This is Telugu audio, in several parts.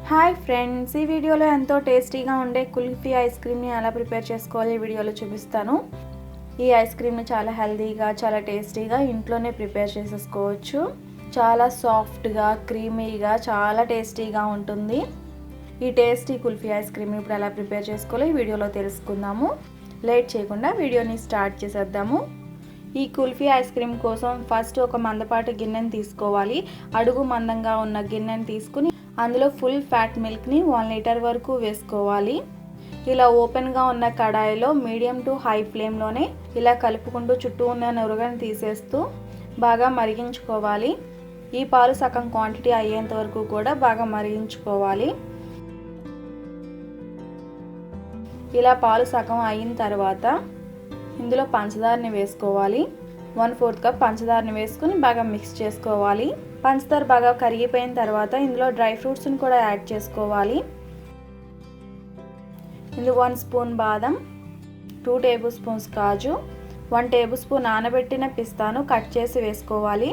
హాయ్ ఫ్రెండ్స్, ఈ వీడియోలో ఎంతో టేస్టీగా ఉండే కుల్ఫీ ఐస్ క్రీమ్ని ఎలా ప్రిపేర్ చేసుకోవాలి ఈ వీడియోలో చూపిస్తాను. ఈ ఐస్ క్రీమ్ని చాలా హెల్తీగా, చాలా టేస్టీగా ఇంట్లోనే ప్రిపేర్ చేసేసుకోవచ్చు. చాలా సాఫ్ట్గా, క్రీమీగా, చాలా టేస్టీగా ఉంటుంది. ఈ టేస్టీ కుల్ఫీ ఐస్ క్రీమ్ని ఇప్పుడు ఎలా ప్రిపేర్ చేసుకోవాలో ఈ వీడియోలో తెలుసుకుందాము. లేట్ చేయకుండా వీడియోని స్టార్ట్ చేసేద్దాము. ఈ కుల్ఫీ ఐస్ క్రీమ్ కోసం ఫస్ట్ ఒక మందపాటి గిన్నెని తీసుకోవాలి. అడుగు మందంగా ఉన్న గిన్నెని తీసుకుని అందులో ఫుల్ ఫ్యాట్ మిల్క్ని 1 లీటర్ వరకు వేసుకోవాలి. ఇలా ఓపెన్గా ఉన్న కడాయిలో మీడియం టు హై ఫ్లేమ్లోనే ఇలా కలుపుకుంటూ చుట్టూ ఉన్న నురగని తీసేస్తూ బాగా మరిగించుకోవాలి. ఈ పాలు సగం క్వాంటిటీ అయ్యేంత వరకు కూడా బాగా మరిగించుకోవాలి. ఇలా పాలు సగం అయిన తర్వాత ఇందులో పంచదారని వేసుకోవాలి. 1/4 కప్ పంచదారని వేసుకుని బాగా మిక్స్ చేసుకోవాలి. పంచదార బాగా కరిగిపోయిన తర్వాత ఇందులో డ్రై ఫ్రూట్స్ని కూడా యాడ్ చేసుకోవాలి. ఇందులో 1 స్పూన్ బాదం, 2 టేబుల్ స్పూన్స్ కాజు, 1 టేబుల్ స్పూన్ నానబెట్టిన పిస్తాను కట్ చేసి వేసుకోవాలి.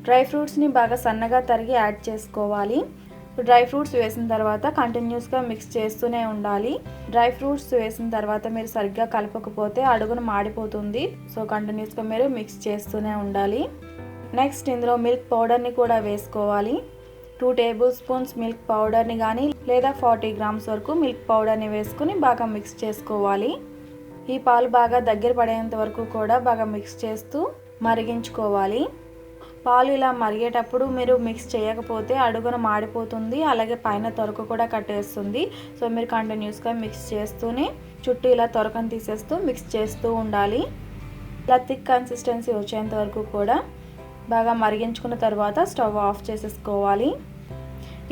డ్రై ఫ్రూట్స్ని బాగా సన్నగా తరిగి యాడ్ చేసుకోవాలి. డ్రై ఫ్రూట్స్ వేసిన తర్వాత కంటిన్యూస్గా మిక్స్ చేస్తూనే ఉండాలి. డ్రై ఫ్రూట్స్ వేసిన తర్వాత మీరు సరిగ్గా కలపకపోతే అడుగున మాడిపోతుంది. సో కంటిన్యూస్గా మీరు మిక్స్ చేస్తూనే ఉండాలి. నెక్స్ట్ ఇందులో మిల్క్ పౌడర్ని కూడా వేసుకోవాలి. 2 టేబుల్ స్పూన్స్ మిల్క్ పౌడర్ని కానీ లేదా 40 గ్రామ్స్ వరకు మిల్క్ పౌడర్ని వేసుకుని బాగా మిక్స్ చేసుకోవాలి. ఈ పాలు బాగా దగ్గర పడేంత వరకు కూడా బాగా మిక్స్ చేస్తూ మరిగించుకోవాలి. పాలు ఇలా మరిగేటప్పుడు మీరు మిక్స్ చేయకపోతే అడుగున మాడిపోతుంది, అలాగే పైన తొరక కూడా కట్టేస్తుంది. సో మీరు కంటిన్యూస్గా మిక్స్ చేస్తూనే చుట్టూ ఇలా తొరకను తీసేస్తూ మిక్స్ చేస్తూ ఉండాలి. ఇలా థిక్ కన్సిస్టెన్సీ వచ్చేంత వరకు కూడా బాగా మరిగించుకున్న తర్వాత స్టవ్ ఆఫ్ చేసేసుకోవాలి.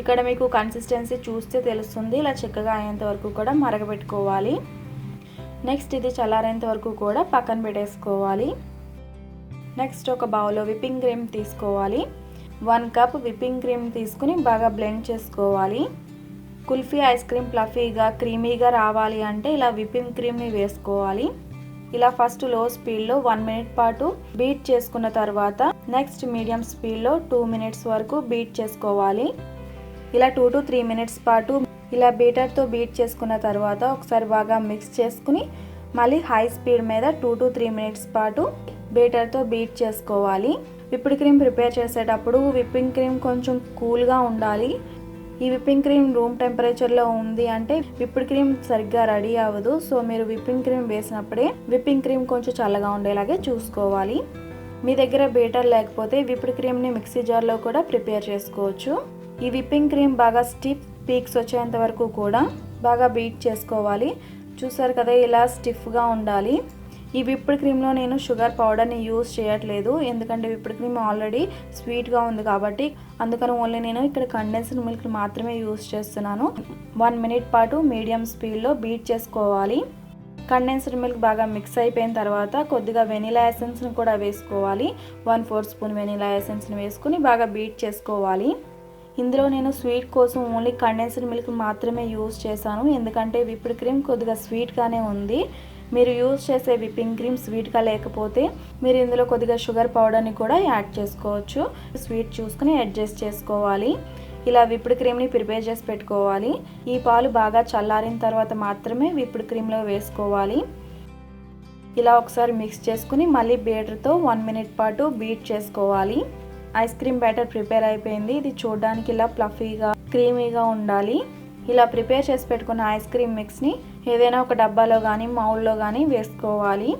ఇక్కడ మీకు కన్సిస్టెన్సీ చూస్తే తెలుస్తుంది. ఇలా చిక్కగా అయ్యేంత వరకు కూడా మరగబెట్టుకోవాలి. నెక్స్ట్ ఇది చల్లారేంత వరకు కూడా పక్కన పెట్టేసుకోవాలి. నెక్స్ట్ ఒక బౌల్లో విప్పింగ్ క్రీమ్ తీసుకోవాలి. 1 కప్ విప్పింగ్ క్రీమ్ తీసుకుని బాగా బ్లెండ్ చేసుకోవాలి. కుల్ఫీ ఐస్ క్రీమ్ ఫ్లఫీగా, క్రీమీగా రావాలి అంటే ఇలా విప్పింగ్ క్రీమ్ని వేసుకోవాలి. ఇలా ఫస్ట్ లో స్పీడ్లో 1 మినిట్ పాటు బీట్ చేసుకున్న తర్వాత నెక్స్ట్ మీడియం స్పీడ్లో 2 మినిట్స్ వరకు బీట్ చేసుకోవాలి. ఇలా 2 to 3 మినిట్స్ పాటు ఇలా బీటర్తో బీట్ చేసుకున్న తర్వాత ఒకసారి బాగా మిక్స్ చేసుకుని మళ్ళీ హై స్పీడ్ మీద 2 to 3 మినిట్స్ పాటు బీటర్తో బీట్ చేసుకోవాలి. విప్డ్ క్రీమ్ ప్రిపేర్ చేసేటప్పుడు విప్పింగ్ క్రీమ్ కొంచెం కూల్గా ఉండాలి. ఈ విప్పింగ్ క్రీమ్ రూమ్ టెంపరేచర్లో ఉంది అంటే విప్డ్ క్రీమ్ సరిగ్గా రెడీ అవ్వదు. సో మీరు విప్పింగ్ క్రీమ్ వేసినప్పుడే విప్పింగ్ క్రీమ్ కొంచెం చల్లగా ఉండేలాగే చూసుకోవాలి. మీ దగ్గర బీటర్ లేకపోతే విప్డ్ క్రీమ్ని మిక్సీ జార్లో కూడా ప్రిపేర్ చేసుకోవచ్చు. ఈ విప్పింగ్ క్రీమ్ బాగా స్టిఫ్ పీక్స్ వచ్చేంత వరకు కూడా బాగా బీట్ చేసుకోవాలి. చూసారు కదా, ఇలా స్టిఫ్గా ఉండాలి. ఈ విప్డ్ క్రీమ్లో నేను షుగర్ పౌడర్ని యూజ్ చేయట్లేదు, ఎందుకంటే విప్డ్ క్రీమ్ ఆల్రెడీ స్వీట్గా ఉంది కాబట్టి. అందుకని ఓన్లీ నేను ఇక్కడ కండెన్స్డ్ మిల్క్ మాత్రమే యూజ్ చేస్తున్నాను. 1 మినిట్ పాటు మీడియం స్పీడ్లో బీట్ చేసుకోవాలి. కండెన్స్డ్ మిల్క్ బాగా మిక్స్ అయిపోయిన తర్వాత కొద్దిగా వెనిలా ఎసెన్స్ని కూడా వేసుకోవాలి. 1/4 స్పూన్ వెనిలా ఎసెన్స్ని వేసుకుని బాగా బీట్ చేసుకోవాలి. ఇందులో నేను స్వీట్ కోసం ఓన్లీ కండెన్స్డ్ మిల్క్ మాత్రమే యూజ్ చేశాను, ఎందుకంటే విప్డ్ క్రీమ్ కొద్దిగా స్వీట్గానే ఉంది. మీరు యూజ్ చేసే విప్పింగ్ క్రీమ్ స్వీట్గా లేకపోతే మీరు ఇందులో కొద్దిగా షుగర్ పౌడర్ని కూడా యాడ్ చేసుకోవచ్చు. స్వీట్ చూసుకుని అడ్జస్ట్ చేసుకోవాలి. ఇలా విప్డ్ క్రీమ్ని ప్రిపేర్ చేసి పెట్టుకోవాలి. ఈ పాలు బాగా చల్లారిన తర్వాత మాత్రమే విప్డ్ క్రీమ్లో వేసుకోవాలి. ఇలా ఒకసారి మిక్స్ చేసుకుని మళ్ళీ బీటర్తో 1 మినిట్ పాటు బీట్ చేసుకోవాలి. ఐస్ క్రీమ్ బ్యాటర్ ప్రిపేర్ అయిపోయింది. ఇది చూడడానికి ఇలా ఫ్లఫీగా, క్రీమీగా ఉండాలి. ఇలా ప్రిపేర్ చేసి పెట్టుకున్న ఐస్ క్రీమ్ మిక్స్ని ఏదైనా ఒక డబ్బాలో కానీ మౌల్లో కానీ వేసుకోవాలి.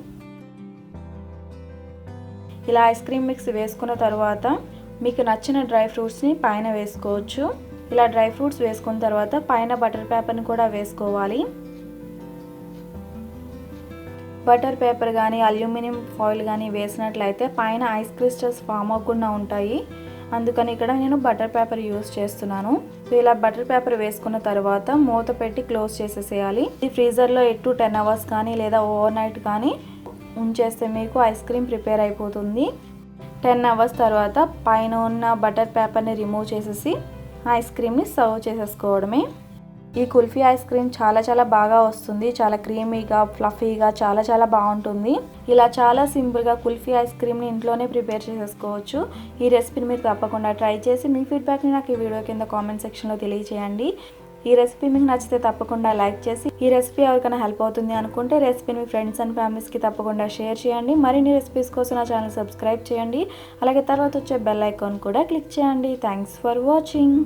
ఇలా ఐస్ క్రీమ్ మిక్స్ వేసుకున్న తర్వాత మీకు నచ్చిన డ్రై ఫ్రూట్స్ని పైన వేసుకోవచ్చు. ఇలా డ్రై ఫ్రూట్స్ వేసుకున్న తర్వాత పైన బటర్ పేపర్ని కూడా వేసుకోవాలి. బటర్ పేపర్ కానీ అల్యూమినియం ఫాయిల్ కానీ వేసినట్లయితే పైన ఐస్ క్రిస్టల్స్ ఫామ్ అవ్వకుండా ఉంటాయి. అందుకని ఇక్కడ నేను బటర్ పేపర్ యూజ్ చేస్తున్నాను. సో ఇలా బటర్ పేపర్ వేసుకున్న తర్వాత మూత పెట్టి క్లోజ్ చేసేసేయాలి. ఇది ఫ్రీజర్లో 8 to 10 అవర్స్ కానీ లేదా ఓవర్ నైట్ కానీ ఉంచేస్తే మీకు ఐస్ క్రీమ్ ప్రిపేర్ అయిపోతుంది. 10 అవర్స్ తర్వాత పైన ఉన్న బటర్ పేపర్ని రిమూవ్ చేసేసి ఐస్ క్రీమ్ని సర్వ్ చేసేసుకోవడమే. ఈ కుల్ఫీ ఐస్ క్రీమ్ చాలా బాగా వస్తుంది. చాలా క్రీమీగా, ఫ్లఫీగా చాలా బాగుంటుంది. ఇలా చాలా సింపుల్గా కుల్ఫీ ఐస్ క్రీమ్ని ఇంట్లోనే ప్రిపేర్ చేసేసుకోవచ్చు. ఈ రెసిపీని మీరు తప్పకుండా ట్రై చేసి మీ ఫీడ్బ్యాక్ని నాకు ఈ వీడియో కింద కామెంట్ సెక్షన్లో తెలియజేయండి. ఈ రెసిపీ మీకు నచ్చితే తప్పకుండా లైక్ చేసి, ఈ రెసిపీ ఎవరికైనా హెల్ప్ అవుతుంది అనుకుంటే రెసిపీని మీ ఫ్రెండ్స్ అండ్ ఫ్యామిలీస్కి తప్పకుండా షేర్ చేయండి. మరిన్ని రెసిపీస్ కోసం నా ఛానల్ సబ్స్క్రైబ్ చేయండి. అలాగే తర్వాత వచ్చే బెల్ ఐకాన్ కూడా క్లిక్ చేయండి. Thanks for watching.